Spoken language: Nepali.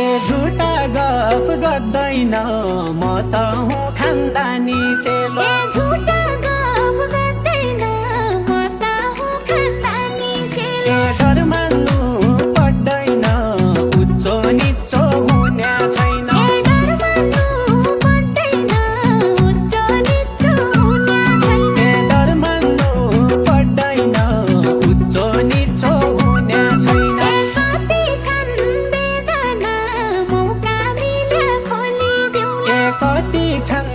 ए झुटा गफ गर्दैन म त हुँ खानदानी चेलो ए झुटा गफ गर्दैन म त हुँ खानदानी चेलो ए डर मान्नु पर्दैन उच्चो निच्चो हुने छैन ए डर मान्नु पर्दैन उच्चो निच्चो हुने छैन ए डर मान्नु पर्दैन उच्चो निच्चो हुने छैन कति छन् वेदना मौका मिले खोलिदेऊ ए कति छन्